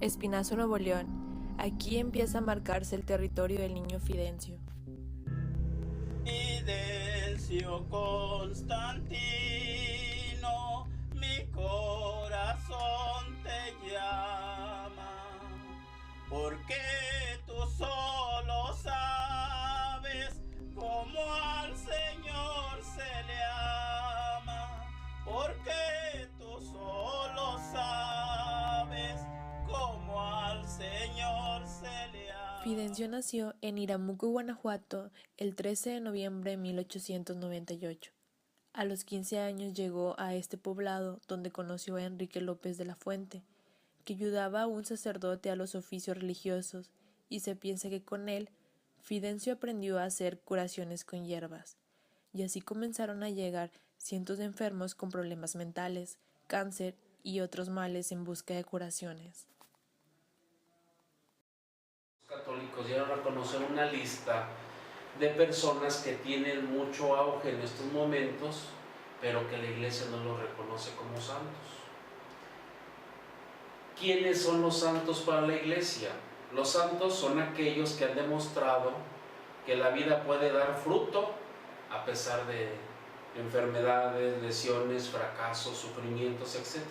Espinazo, Nuevo León. Aquí empieza a marcarse el territorio del niño Fidencio. Fidencio Constantino, mi corazón te llama, porque tú solo sabes cómo al Señor se le ama, porque tú solo sabes cómo al Señor se le ama. Fidencio nació en Iramuco, Guanajuato, el 13 de noviembre de 1898. A los 15 años llegó a este poblado donde conoció a Enrique López de la Fuente, que ayudaba a un sacerdote a los oficios religiosos, y se piensa que con él Fidencio aprendió a hacer curaciones con hierbas, y así comenzaron a llegar cientos de enfermos con problemas mentales, cáncer y otros males en busca de curaciones. Católicos dieron a conocer una lista de personas que tienen mucho auge en estos momentos, pero que la Iglesia no los reconoce como santos. ¿Quiénes son los santos para la Iglesia? Los santos son aquellos que han demostrado que la vida puede dar fruto a pesar de enfermedades, lesiones, fracasos, sufrimientos, etc.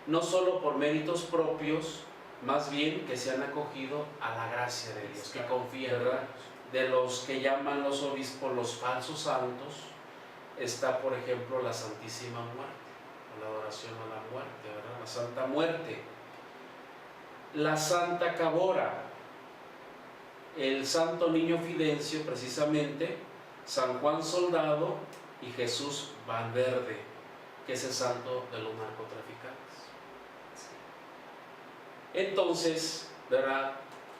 No solo por méritos propios, más bien que se han acogido a la gracia de Dios, que confían, ¿verdad? De los que llaman los obispos los falsos santos, está por ejemplo la Santísima Muerte, la adoración a la muerte, ¿verdad? La Santa Muerte, la Santa Cabora, el Santo Niño Fidencio precisamente, San Juan Soldado y Jesús Valverde, que es el santo de los narcotraficantes. Entonces, ¿verdad?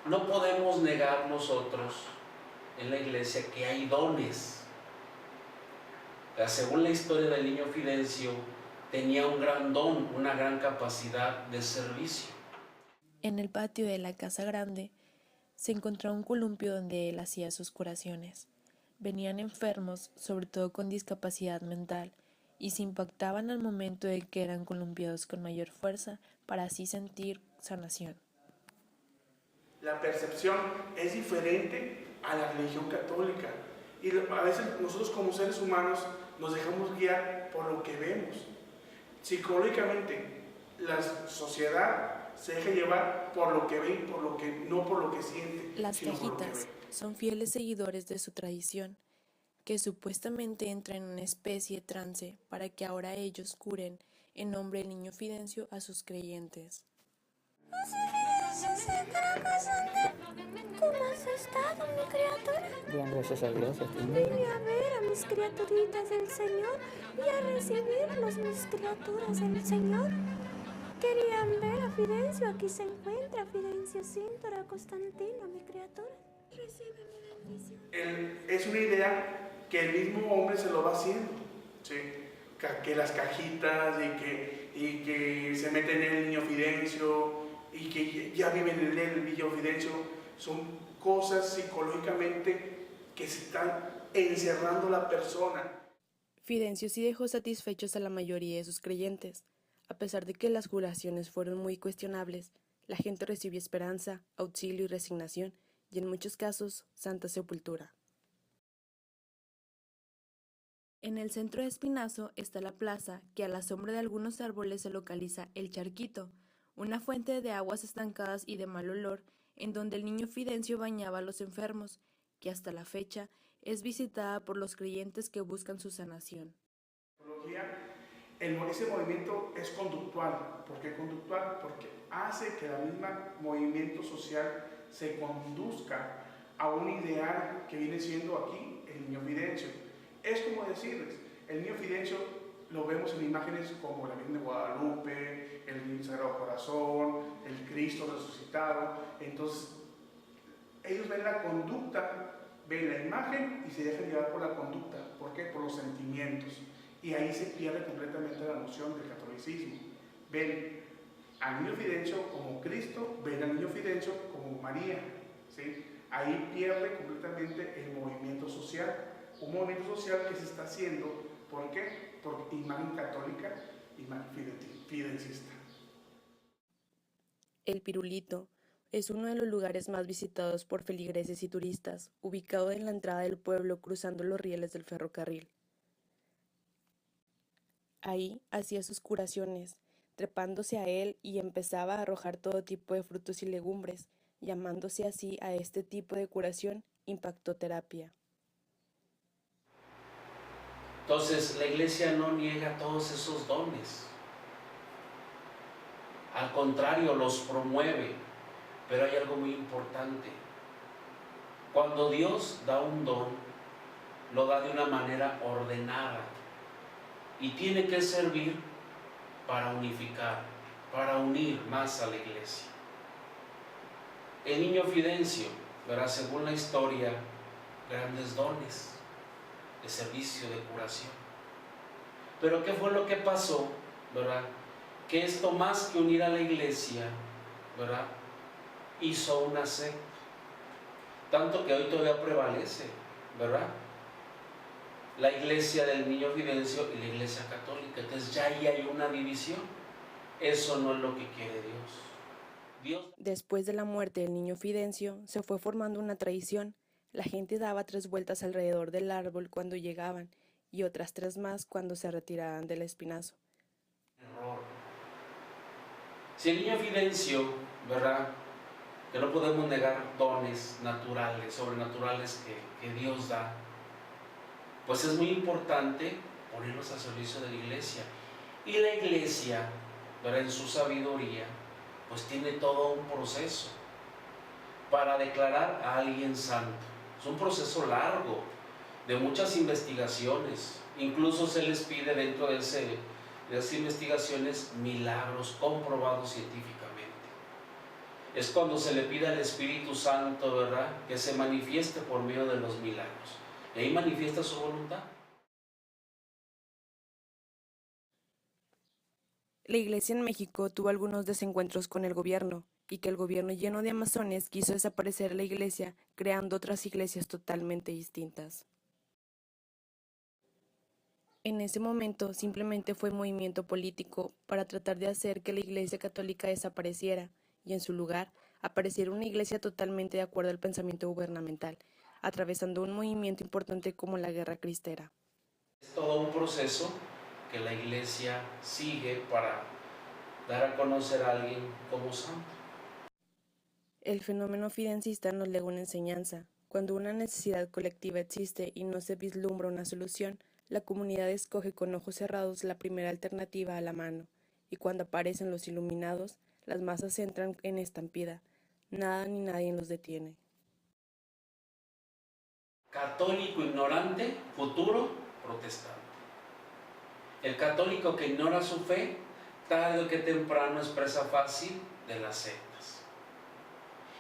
No podemos negar nosotros en la Iglesia que hay dones. Según la historia del niño Fidencio, tenía un gran don, una gran capacidad de servicio. En el patio de la casa grande se encontró un columpio donde él hacía sus curaciones. Venían enfermos, sobre todo con discapacidad mental, y se impactaban al momento de que eran columpiados con mayor fuerza para así sentir sanación. La percepción es diferente a la religión católica y a veces nosotros como seres humanos nos dejamos guiar por lo que vemos. Psicológicamente, la sociedad se deja llevar por lo que ve, no por lo que siente. Las cajitas son fieles seguidores de su tradición, que supuestamente entran en una especie de trance para que ahora ellos curen en nombre del niño Fidencio a sus creyentes. ¿Cómo has estado, mi criatura? Bien, gracias a Dios. Vine a ver a mis criaturitas del Señor y a recibirlos, mis criaturas del Señor. Querían ver a Fidencio, aquí se encuentra Fidencio Cíntora Constantino, mi criatura. Recibe mi bendición. Es una idea que el mismo hombre se lo va haciendo, ¿sí? Que las cajitas y que se mete en el niño Fidencio y que ya viven en el niño Fidencio, son cosas psicológicamente que se están encerrando la persona. Fidencio sí dejó satisfechos a la mayoría de sus creyentes. A pesar de que las curaciones fueron muy cuestionables, la gente recibió esperanza, auxilio y resignación, y en muchos casos, santa sepultura. En el centro de Espinazo está la plaza, que a la sombra de algunos árboles se localiza el Charquito, una fuente de aguas estancadas y de mal olor, en donde el niño Fidencio bañaba a los enfermos, que hasta la fecha es visitada por los creyentes que buscan su sanación. Ese movimiento es conductual. ¿Por qué conductual? Porque hace que el mismo movimiento social se conduzca a un ideal que viene siendo aquí el niño Fidencio. Es como decirles, el niño Fidencio lo vemos en imágenes como la Virgen de Guadalupe, el Niño Sagrado Corazón, el Cristo resucitado. Entonces, ellos ven la conducta, ven la imagen y se dejan llevar por la conducta. ¿Por qué? Por los sentimientos. Y ahí se pierde completamente la noción del catolicismo. Ven al niño Fidencio como Cristo, ven al niño Fidencio como María, ¿sí? Ahí pierde completamente el movimiento social. Un movimiento social que se está haciendo, ¿por qué? Por imagen católica, imagen fidencista. El Pirulito es uno de los lugares más visitados por feligreses y turistas, ubicado en la entrada del pueblo cruzando los rieles del ferrocarril. Ahí hacía sus curaciones, trepándose a él y empezaba a arrojar todo tipo de frutos y legumbres, llamándose así a este tipo de curación impactoterapia. Entonces la iglesia no niega todos esos dones. Al contrario, los promueve. Pero hay algo muy importante. Cuando Dios da un don, lo da de una manera ordenada. Y tiene que servir para unificar, para unir más a la iglesia. El niño Fidencio, ¿verdad? Según la historia, grandes dones de servicio, de curación. Pero ¿qué fue lo que pasó? ¿Verdad? Que esto más que unir a la iglesia, ¿verdad? Hizo una secta. Tanto que hoy todavía prevalece, ¿verdad? La iglesia del niño Fidencio y la iglesia católica. Entonces ya ahí hay una división. Eso no es lo que quiere Dios. Después de la muerte del niño Fidencio, se fue formando una tradición. La gente daba 3 vueltas alrededor del árbol cuando llegaban y otras 3 más cuando se retiraban del espinazo. Error. Si el niño Fidencio, ¿verdad? Que no podemos negar dones naturales, sobrenaturales que Dios da, pues es muy importante ponerlos al servicio de la iglesia. Y la iglesia, ¿verdad? En su sabiduría, pues tiene todo un proceso para declarar a alguien santo. Es un proceso largo, de muchas investigaciones. Incluso se les pide dentro de esas investigaciones milagros comprobados científicamente. Es cuando se le pide al Espíritu Santo, ¿verdad?, que se manifieste por medio de los milagros. Y ahí manifiesta su voluntad. La iglesia en México tuvo algunos desencuentros con el gobierno, y que el gobierno lleno de amazones quiso desaparecer la iglesia, creando otras iglesias totalmente distintas. En ese momento simplemente fue movimiento político para tratar de hacer que la iglesia católica desapareciera, y en su lugar apareciera una iglesia totalmente de acuerdo al pensamiento gubernamental, atravesando un movimiento importante como la Guerra Cristera. Es todo un proceso que la iglesia sigue para dar a conocer a alguien como santo. El fenómeno fidencista nos lega una enseñanza. Cuando una necesidad colectiva existe y no se vislumbra una solución, la comunidad escoge con ojos cerrados la primera alternativa a la mano, y cuando aparecen los iluminados, las masas entran en estampida. Nada ni nadie los detiene. Católico ignorante, futuro protestante. El católico que ignora su fe, tarde o que temprano es presa fácil de las sectas.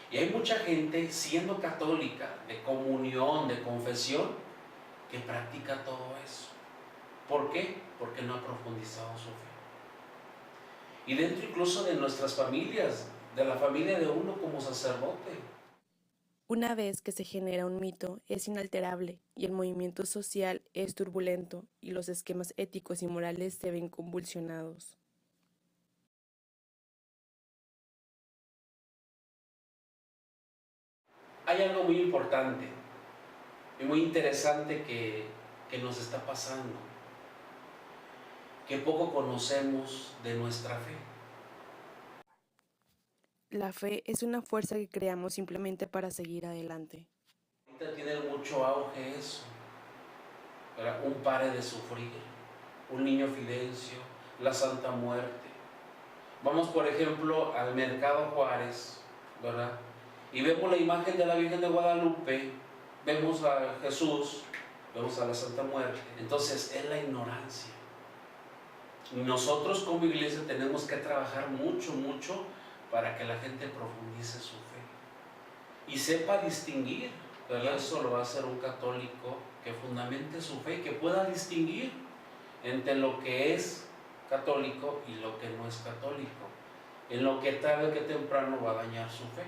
Y hay mucha gente siendo católica, de comunión, de confesión, que practica todo eso. ¿Por qué? Porque no ha profundizado su fe. Y dentro incluso de nuestras familias, de la familia de uno como sacerdote. Una vez que se genera un mito, es inalterable, y el movimiento social es turbulento, y los esquemas éticos y morales se ven convulsionados. Hay algo muy importante y muy interesante que nos está pasando, que poco conocemos de nuestra fe. La fe es una fuerza que creamos simplemente para seguir adelante. Ahorita tiene mucho auge eso, ¿verdad? Un pare de sufrir, un niño Fidencio, la Santa Muerte. Vamos, por ejemplo, al Mercado Juárez, ¿verdad? Y vemos la imagen de la Virgen de Guadalupe, vemos a Jesús, vemos a la Santa Muerte. Entonces es la ignorancia. Y nosotros como iglesia tenemos que trabajar mucho para que la gente profundice su fe y sepa distinguir, ¿verdad? Eso lo va a hacer un católico que fundamente su fe, que pueda distinguir entre lo que es católico y lo que no es católico, en lo que tarde o que temprano va a dañar su fe.